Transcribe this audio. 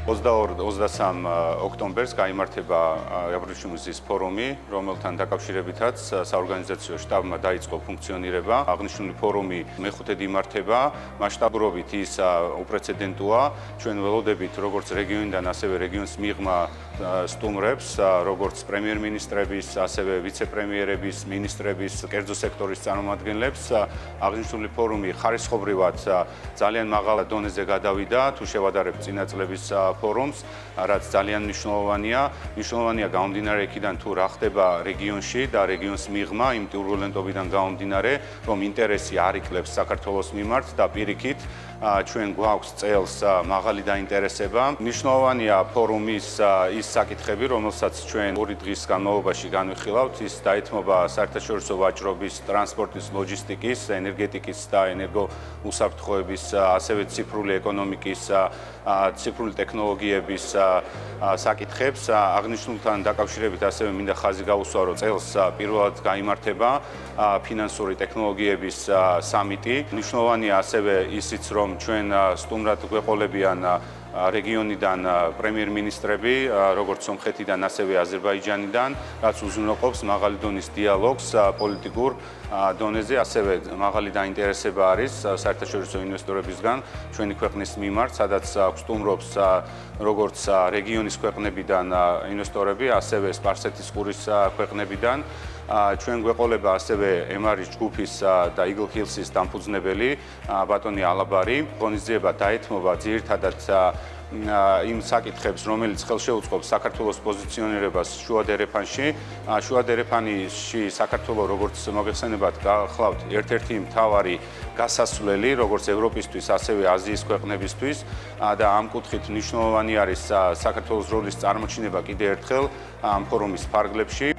22-23 ოქტომბერს გაიმართება აბრეშუმის ფორუმი, რომელთან დაკავშირებითაც საორგანიზაციო შტაბმა დაიწყო ფუნქციონირება. აღნიშნული ფორუმი მეხუთედ იმართება, მასშტაბურობით ის უპრეცედენტოა. ჩვენ ველოდებით როგორც რეგიონიდან, ასევე რეგიონის მიღმა სტუმრებს, როგორც პრემიერ-მინისტრების, ასევე ვიცე-პრემიერების, მინისტრების, კერძო სექტორის წარმომადგენლებს. აღნიშნული ფორუმი ხარისხობრივად ძალიან მაღალ დონეზე გადავიდა, თუ შევადარებთ წინა წლების ფორუმს, რაც ძალიან მნიშვნელოვანია. მნიშვნელოვანია გამომდინარე იქიდან თუ რა ხდება რეგიონში და რეგიონის მიღმა იმ ტურბულენტობიდან გამომდინარე, რომ ინტერესი არ იკლებს საქართველოს მიმართ და პირიქით ჩვენ გვაქვს წელს მაღალი დაინტერესება. მნიშვნელოვანია ფორუმის ის საკითხები, რომელსაც ჩვენ 2 დღის განმავლობაში განვიხილავთ, ის დაეთმობა საერთაშორისო ვაჭრობის, ტრანსპორტის, ლოჯისტიკის, ენერგეტიკის და ენერგოუსაფრთხოების, ასევე ციფრული ეკონომიკის, ციფრული ტექნოლოგიების საკითხებს. აღნიშნულთან დაკავშირებით ასევე მინდა ხაზი გაუსვა, რომ წელს პირველად გაიმართება ფინანსური ტექნოლოგიების სამიტი. მნიშვნელოვანია ასევე ისიც, რომ ჩვენ სტუმრად გვეყოლებიან რეგიონიდან პრემიერ-მინისტრები, როგორც სომხეთიდან, ასევე აზერბაიჯანიდან, რაც უზრუნველყოფს მაღალი დონის დიალოგს პოლიტიკურ დონეზე, ასევე მაღალი დაინტერესება არის საერთაშორისო ინვესტორებისგან ჩვენი ქვეყნის მიმართ, სადაც სტუმრობს როგორც რეგიონის ქვეყნებიდან ინვესტორები, ასევე სპარსეთის ყურის ქვეყნებიდან. ჩვენ გვეყოლება ასევე MR-ის ჯგუფის და Eagle Hills-ის დამფუძნებელი ბატონი ალაბარი. ღონისძიება დაეთმობა ძირითადად იმ საკითხებს, რომელიც ხელშეუწყობს საქართველოს პოზიციონირებას შუადერეფანში. შუადერეფანში საქართველო, როგორც მოგეხსენებათ, გახლავთ ერთ-ერთი მთავარი გასასვლელი, როგორც ევროპისთვის, ასევე აზიის ქვეყნებისთვის და ამ კუთხით მნიშვნელოვანი არის საქართველოს როლის წარმოჩინება კიდევ ერთხელ ამ ფორუმის ფარგლებში.